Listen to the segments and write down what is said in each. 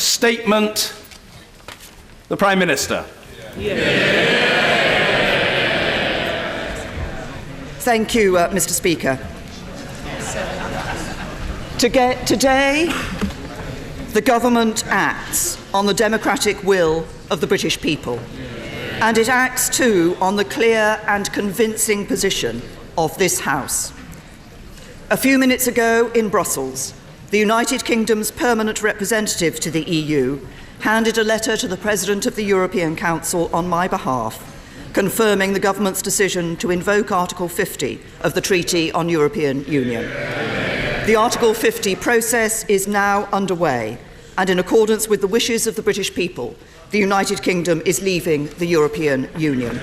Statement. The Prime Minister. Thank you, Mr. Speaker. Today, the government acts on the democratic will of the British people, and it acts too on the clear and convincing position of this House. A few minutes ago in Brussels, the United Kingdom's permanent representative to the EU handed a letter to the President of the European Council on my behalf, confirming the government's decision to invoke Article 50 of the Treaty on European Union. The Article 50 process is now underway, and in accordance with the wishes of the British people, the United Kingdom is leaving the European Union.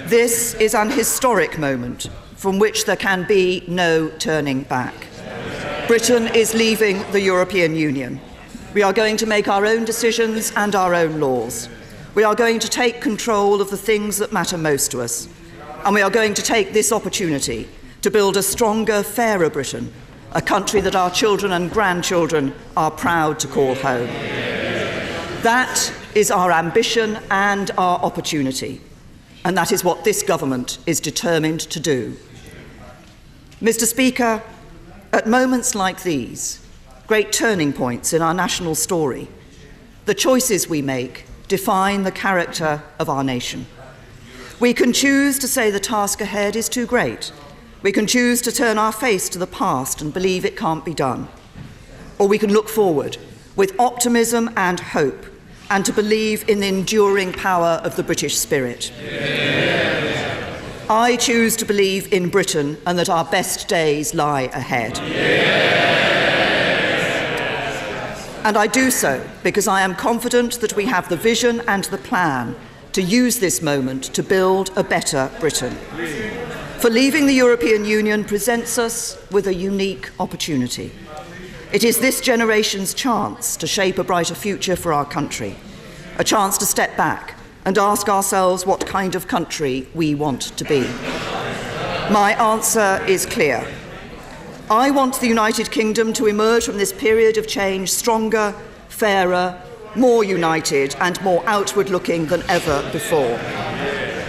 This is an historic moment from which there can be no turning back. Britain is leaving the European Union. We are going to make our own decisions and our own laws. We are going to take control of the things that matter most to us. And we are going to take this opportunity to build a stronger, fairer Britain, a country that our children and grandchildren are proud to call home. That is our ambition and our opportunity. And that is what this government is determined to do. Mr. Speaker, at moments like these, great turning points in our national story, the choices we make define the character of our nation. We can choose to say the task ahead is too great. We can choose to turn our face to the past and believe it can't be done. Or we can look forward with optimism and hope and to believe in the enduring power of the British spirit. I choose to believe in Britain and that our best days lie ahead. And I do so because I am confident that we have the vision and the plan to use this moment to build a better Britain. For leaving the European Union presents us with a unique opportunity. It is this generation's chance to shape a brighter future for our country, a chance to step back and ask ourselves what kind of country we want to be. My answer is clear. I want the United Kingdom to emerge from this period of change stronger, fairer, more united and more outward-looking than ever before.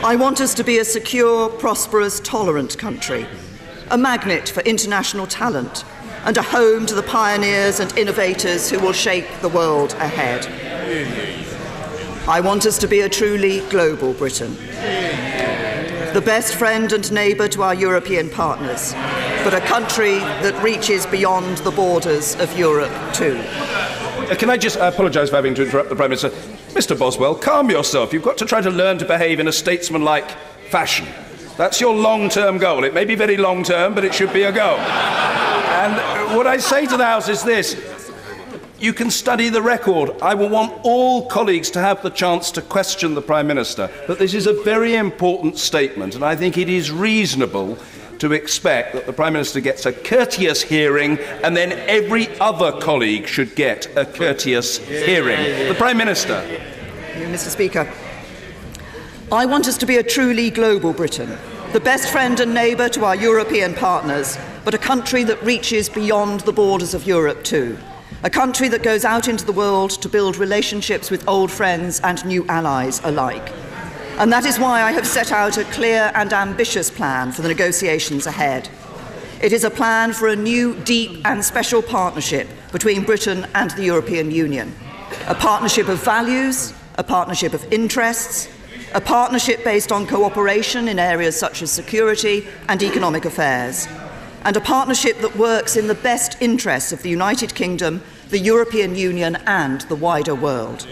I want us to be a secure, prosperous, tolerant country, a magnet for international talent and a home to the pioneers and innovators who will shape the world ahead. I want us to be a truly global Britain, the best friend and neighbour to our European partners, but a country that reaches beyond the borders of Europe too. Can I just apologise for having to interrupt the Prime Minister? Mr. Boswell, calm yourself. You've got to try to learn to behave in a statesmanlike fashion. That's your long-term goal. It may be very long-term, but it should be a goal. And what I say to the House is this. You can study the record. I will want all colleagues to have the chance to question the Prime Minister. But this is a very important statement, and I think it is reasonable to expect that the Prime Minister gets a courteous hearing, and then every other colleague should get a courteous hearing. The Prime Minister. Mr. Speaker, I want us to be a truly global Britain, the best friend and neighbour to our European partners, but a country that reaches beyond the borders of Europe too. A country that goes out into the world to build relationships with old friends and new allies alike. And that is why I have set out a clear and ambitious plan for the negotiations ahead. It is a plan for a new, deep and special partnership between Britain and the European Union. A partnership of values, a partnership of interests, a partnership based on cooperation in areas such as security and economic affairs, and a partnership that works in the best interests of the United Kingdom, the European Union and the wider world.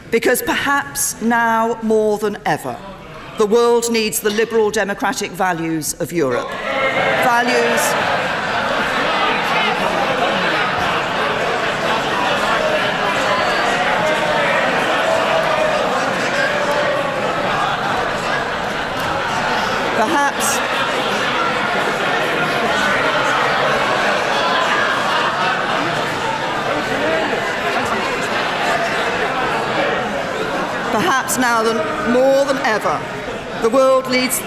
Because perhaps now more than ever, the world needs the liberal democratic values of Europe. Perhaps now more than ever, the world needs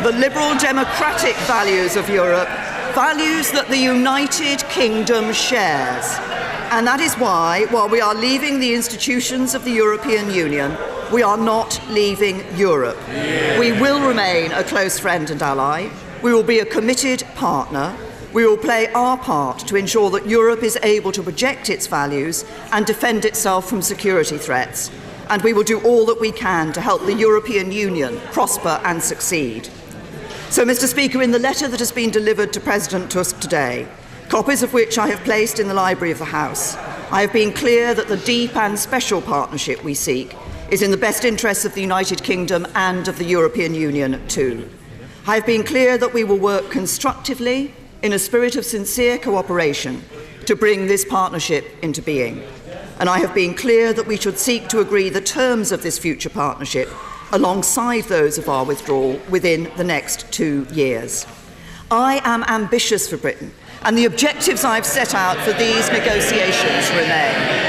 the liberal democratic values of Europe, Values that the United Kingdom shares. And that is why, while we are leaving the institutions of the European Union, we are not leaving Europe. We will remain a close friend and ally. We will be a committed partner. We will play our part to ensure that Europe is able to project its values and defend itself from security threats. And we will do all that we can to help the European Union prosper and succeed. So, Mr. Speaker, in the letter that has been delivered to President Tusk today, copies of which I have placed in the library of the House, I have been clear that the deep and special partnership we seek is in the best interests of the United Kingdom and of the European Union too. I have been clear that we will work constructively in a spirit of sincere cooperation to bring this partnership into being. And I have been clear that we should seek to agree the terms of this future partnership alongside those of our withdrawal within the next 2 years. I am ambitious for Britain, and the objectives I've set out for these negotiations remain.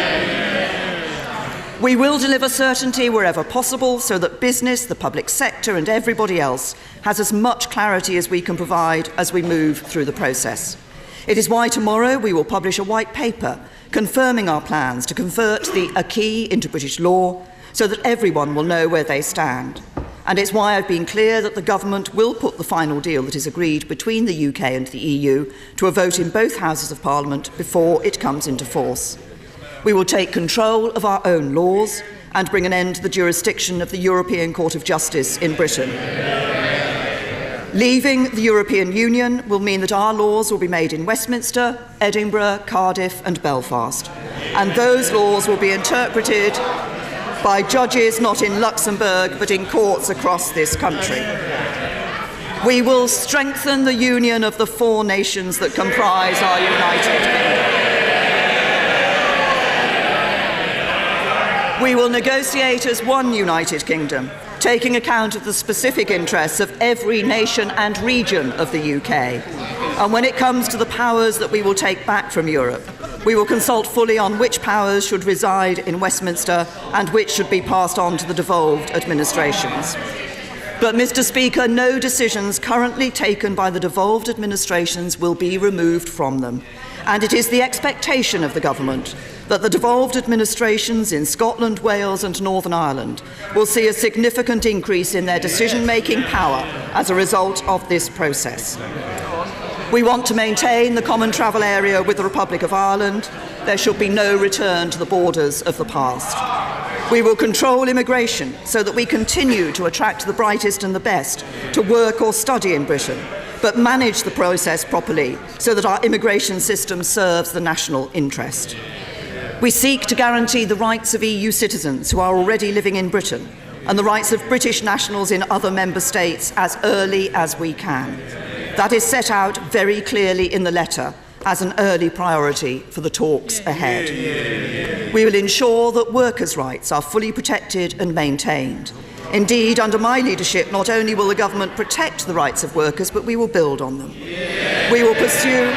We will deliver certainty wherever possible so that business, the public sector and everybody else has as much clarity as we can provide as we move through the process. It is why tomorrow we will publish a white paper confirming our plans to convert the acquis into British law so that everyone will know where they stand. And it's why I've been clear that the government will put the final deal that is agreed between the UK and the EU to a vote in both Houses of Parliament before it comes into force. We will take control of our own laws and bring an end to the jurisdiction of the European Court of Justice in Britain. Leaving the European Union will mean that our laws will be made in Westminster, Edinburgh, Cardiff and Belfast. And those laws will be interpreted by judges not in Luxembourg but in courts across this country. We will strengthen the union of the 4 nations that comprise our United Kingdom. We will negotiate as one United Kingdom, taking account of the specific interests of every nation and region of the UK. And when it comes to the powers that we will take back from Europe, we will consult fully on which powers should reside in Westminster and which should be passed on to the devolved administrations. But, Mr. Speaker, no decisions currently taken by the devolved administrations will be removed from them. And it is the expectation of the government that the devolved administrations in Scotland, Wales and Northern Ireland will see a significant increase in their decision-making power as a result of this process. We want to maintain the common travel area with the Republic of Ireland. There should be no return to the borders of the past. We will control immigration so that we continue to attract the brightest and the best to work or study in Britain, but manage the process properly so that our immigration system serves the national interest. We seek to guarantee the rights of EU citizens who are already living in Britain and the rights of British nationals in other member states as early as we can. That is set out very clearly in the letter as an early priority for the talks ahead. We will ensure that workers' rights are fully protected and maintained. Indeed, under my leadership, not only will the government protect the rights of workers, but we will build on them. We will pursue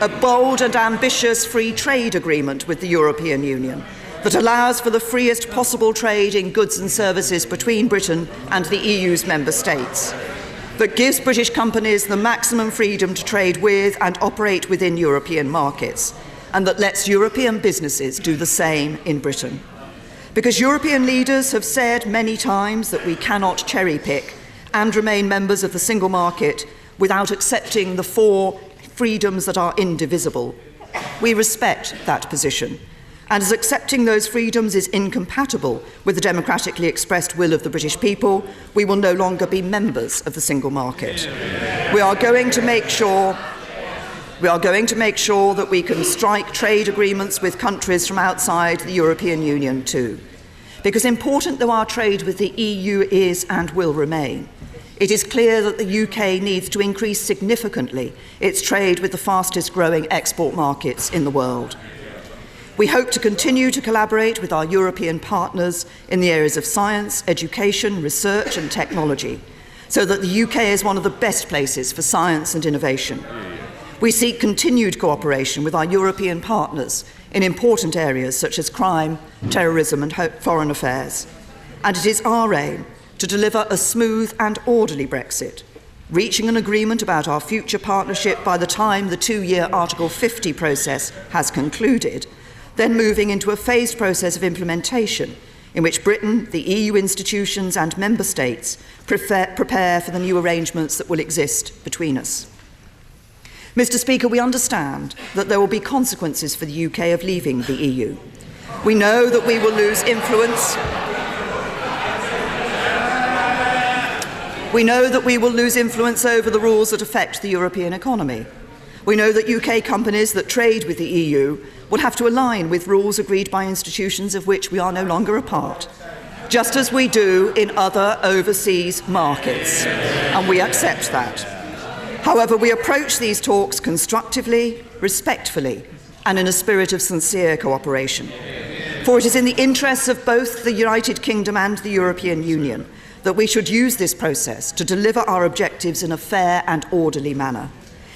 a bold and ambitious free trade agreement with the European Union that allows for the freest possible trade in goods and services between Britain and the EU's member states, that gives British companies the maximum freedom to trade with and operate within European markets, and that lets European businesses do the same in Britain. Because European leaders have said many times that we cannot cherry-pick and remain members of the single market without accepting the 4 freedoms that are indivisible. We respect that position, and as accepting those freedoms is incompatible with the democratically expressed will of the British people, we will no longer be members of the single market. We are going to make sure that we can strike trade agreements with countries from outside the European Union too. Because important though our trade with the EU is and will remain, it is clear that the UK needs to increase significantly its trade with the fastest growing export markets in the world. We hope to continue to collaborate with our European partners in the areas of science, education, research and technology, so that the UK is one of the best places for science and innovation. We seek continued cooperation with our European partners in important areas such as crime, terrorism and foreign affairs. And it is our aim to deliver a smooth and orderly Brexit, reaching an agreement about our future partnership by the time the 2-year Article 50 process has concluded, then moving into a phased process of implementation in which Britain, the EU institutions and member states prepare for the new arrangements that will exist between us. Mr. Speaker, we understand that there will be consequences for the UK of leaving the EU. We know that we will lose influence. We know that we will lose influence over the rules that affect the European economy. We know that UK companies that trade with the EU will have to align with rules agreed by institutions of which we are no longer a part, just as we do in other overseas markets, and we accept that. However, we approach these talks constructively, respectfully, and in a spirit of sincere cooperation. For it is in the interests of both the United Kingdom and the European Union that we should use this process to deliver our objectives in a fair and orderly manner.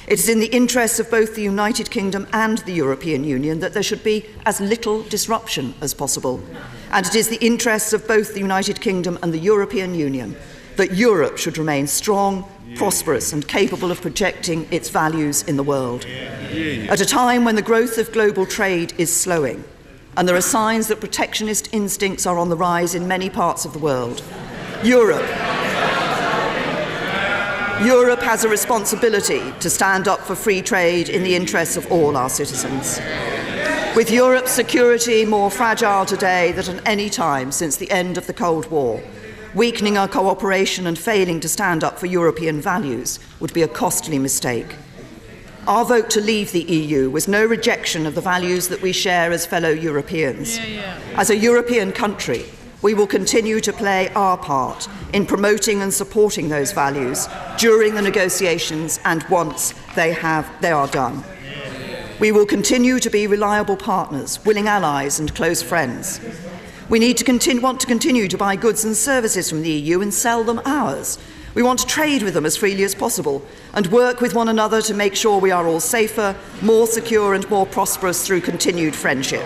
It is in the interests of both the United Kingdom and the European Union that there should be as little disruption as possible. And it is the interests of both the United Kingdom and the European Union that Europe should remain strong, prosperous and capable of projecting its values in the world. At a time when the growth of global trade is slowing, and there are signs that protectionist instincts are on the rise in many parts of the world, Europe has a responsibility to stand up for free trade in the interests of all our citizens. With Europe's security more fragile today than at any time since the end of the Cold War, weakening our cooperation and failing to stand up for European values would be a costly mistake. Our vote to leave the EU was no rejection of the values that we share as fellow Europeans. As a European country, we will continue to play our part in promoting and supporting those values during the negotiations and once they are done. We will continue to be reliable partners, willing allies and close friends. We want to continue to buy goods and services from the EU and sell them ours. We want to trade with them as freely as possible and work with one another to make sure we are all safer, more secure and more prosperous through continued friendship.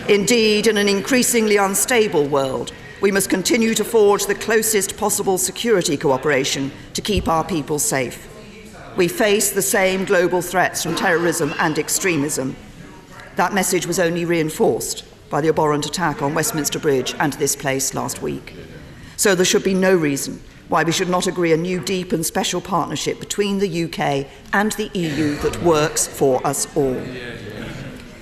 Indeed, in an increasingly unstable world, we must continue to forge the closest possible security cooperation to keep our people safe. We face the same global threats from terrorism and extremism. That message was only reinforced by the abhorrent attack on Westminster Bridge and this place last week. So there should be no reason why we should not agree a new deep and special partnership between the UK and the EU that works for us all.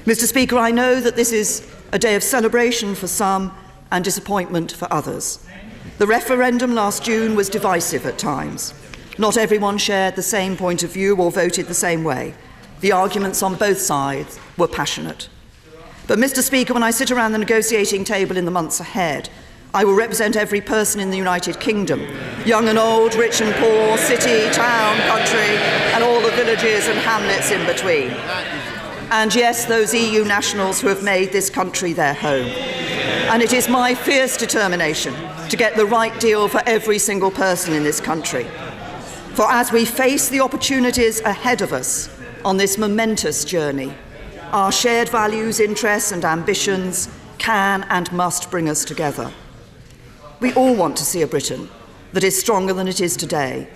Mr. Speaker, I know that this is a day of celebration for some and disappointment for others. The referendum last June was divisive at times. Not everyone shared the same point of view or voted the same way. The arguments on both sides were passionate. But, Mr. Speaker, when I sit around the negotiating table in the months ahead, I will represent every person in the United Kingdom, young and old, rich and poor, city, town, country, and all the villages and hamlets in between. And yes, those EU nationals who have made this country their home. And it is my fierce determination to get the right deal for every single person in this country. For as we face the opportunities ahead of us on this momentous journey, our shared values, interests and ambitions can and must bring us together. We all want to see a Britain that is stronger than it is today.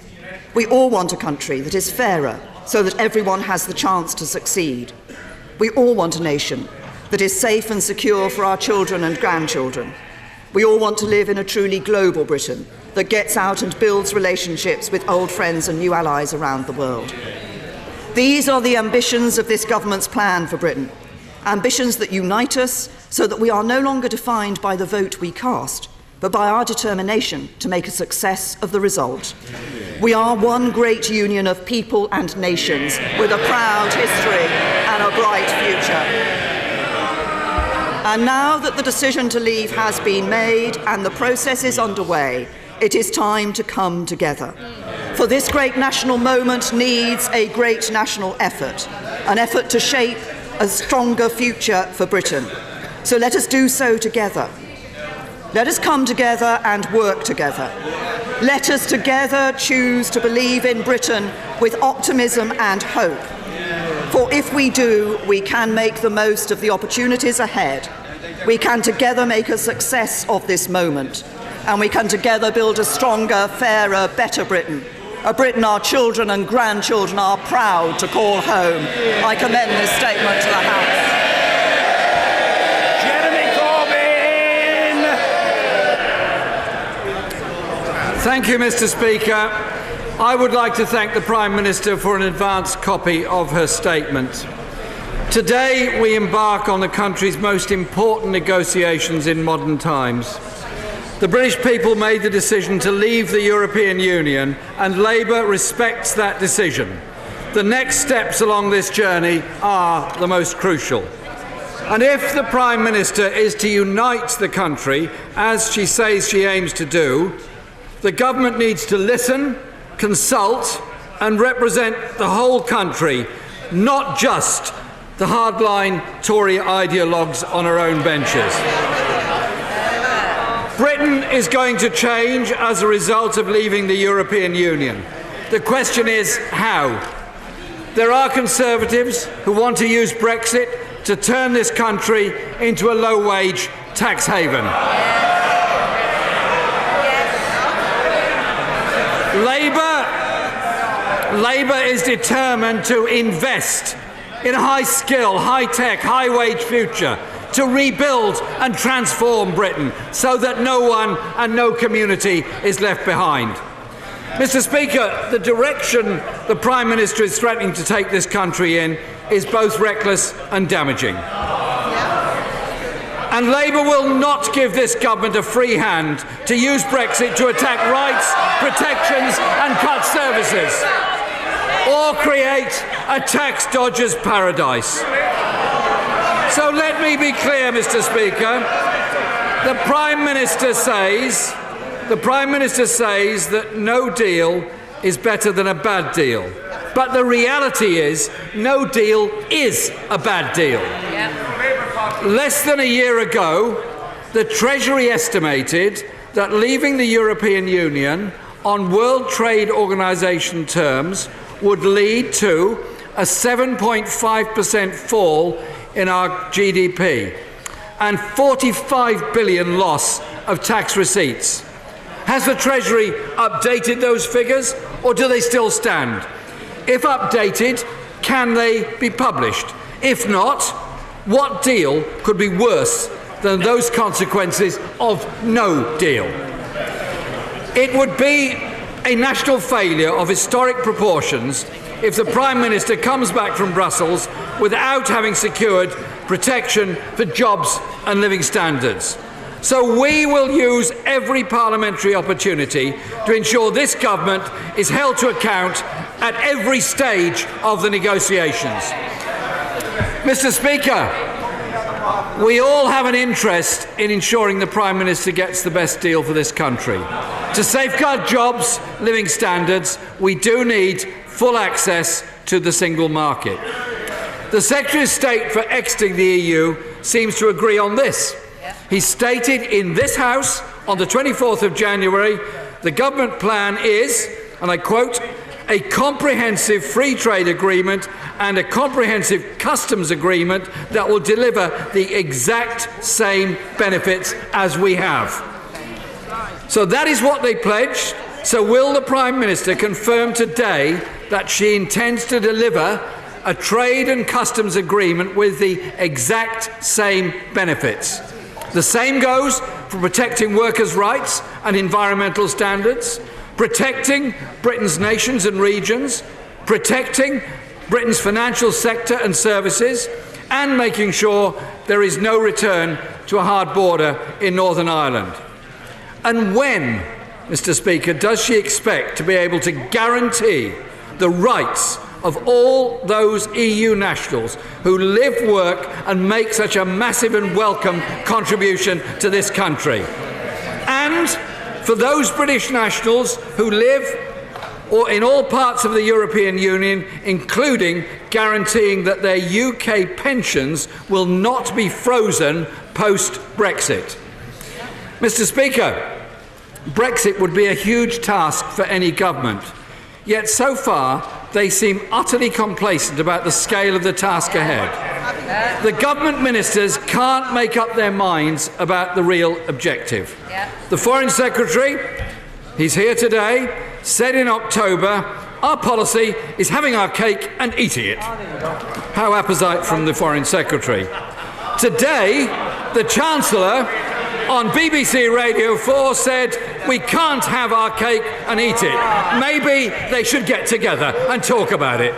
We all want a country that is fairer so that everyone has the chance to succeed. We all want a nation that is safe and secure for our children and grandchildren. We all want to live in a truly global Britain that gets out and builds relationships with old friends and new allies around the world. These are the ambitions of this government's plan for Britain, ambitions that unite us so that we are no longer defined by the vote we cast, but by our determination to make a success of the result. We are one great union of people and nations with a proud history and a bright future. And now that the decision to leave has been made and the process is underway, it is time to come together. For this great national moment needs a great national effort, an effort to shape a stronger future for Britain. So let us do so together. Let us come together and work together. Let us together choose to believe in Britain with optimism and hope. For if we do, we can make the most of the opportunities ahead. We can together make a success of this moment. And we can together build a stronger, fairer, better Britain a Britain our children and grandchildren are proud to call home. I commend this statement to the House. Thank you, Mr. Speaker. I would like to thank the Prime Minister for an advance copy of her statement. Today, we embark on the country's most important negotiations in modern times. The British people made the decision to leave the European Union, and Labour respects that decision. The next steps along this journey are the most crucial. And if the Prime Minister is to unite the country, as she says she aims to do, the government needs to listen, consult and represent the whole country, not just the hardline Tory ideologues on our own benches. Britain is going to change as a result of leaving the European Union. The question is how. There are Conservatives who want to use Brexit to turn this country into a low-wage tax haven. Labour is determined to invest in a high-skill, high-tech, high-wage future to rebuild and transform Britain so that no one and no community is left behind. Mr. Speaker, the direction the Prime Minister is threatening to take this country in is both reckless and damaging. And Labour will not give this government a free hand to use Brexit to attack rights, protections and cut services, or create a tax dodger's paradise. So let me be clear, Mr. Speaker. The Prime Minister says that no deal is better than a bad deal. But the reality is, no deal is a bad deal. Less than a year ago, the Treasury estimated that leaving the European Union on World Trade Organization terms would lead to a 7.5% fall in our GDP and 45 billion loss of tax receipts. Has the Treasury updated those figures, or do they still stand? If updated, can they be published? If not, what deal could be worse than those consequences of no deal? It would be a national failure of historic proportions if the Prime Minister comes back from Brussels without having secured protection for jobs and living standards. So we will use every parliamentary opportunity to ensure this government is held to account at every stage of the negotiations. Mr. Speaker, we all have an interest in ensuring the Prime Minister gets the best deal for this country. To safeguard jobs, living standards, we do need full access to the single market. The Secretary of State for exiting the EU seems to agree on this. He stated in this House on the 24th of January, the government plan is, and I quote, a comprehensive free trade agreement and a comprehensive customs agreement that will deliver the exact same benefits as we have. So that is what they pledged. So will the Prime Minister confirm today that she intends to deliver a trade and customs agreement with the exact same benefits? The same goes for protecting workers' rights and environmental standards, protecting Britain's nations and regions, protecting Britain's financial sector and services, and making sure there is no return to a hard border in Northern Ireland. And when, Mr. Speaker, does she expect to be able to guarantee the rights of all those EU nationals who live, work and make such a massive and welcome contribution to this country? And for those British nationals who live or in all parts of the European Union, including guaranteeing that their UK pensions will not be frozen post-Brexit. Mr. Speaker, Brexit would be a huge task for any government, yet so far they seem utterly complacent about the scale of the task ahead. The government ministers can't make up their minds about the real objective. The Foreign Secretary, he's here today, said in October, our policy is having our cake and eating it. How apposite from the Foreign Secretary. Today, the Chancellor on BBC Radio 4 said we can't have our cake and eat it. Maybe they should get together and talk about it.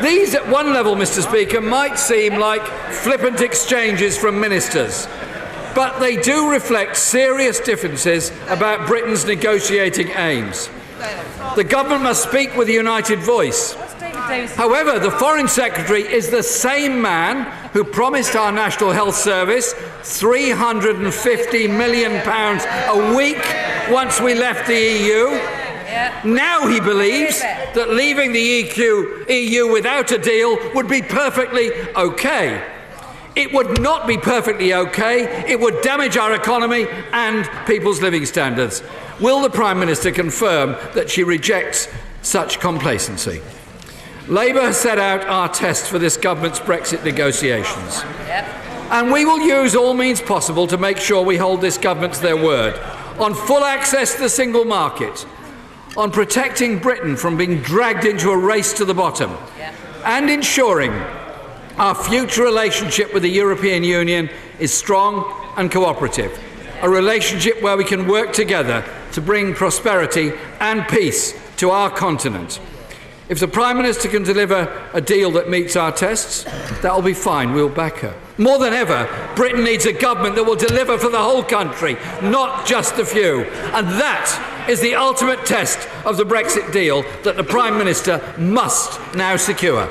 These, at one level, Mr. Speaker, might seem like flippant exchanges from ministers, but they do reflect serious differences about Britain's negotiating aims. The government must speak with a united voice. However, the Foreign Secretary is the same man who promised our National Health Service £350 million a week once we left the EU. Now he believes that leaving the EU without a deal would be perfectly okay. It would not be perfectly okay. It would damage our economy and people's living standards. Will the Prime Minister confirm that she rejects such complacency? Labour has set out our test for this government's Brexit negotiations. And we will use all means possible to make sure we hold this government to their word on full access to the single market, on protecting Britain from being dragged into a race to the bottom, and ensuring our future relationship with the European Union is strong and cooperative, a relationship where we can work together to bring prosperity and peace to our continent. If the Prime Minister can deliver a deal that meets our tests, that will be fine. We'll back her. More than ever, Britain needs a government that will deliver for the whole country, not just a few. And that is the ultimate test of the Brexit deal that the Prime Minister must now secure.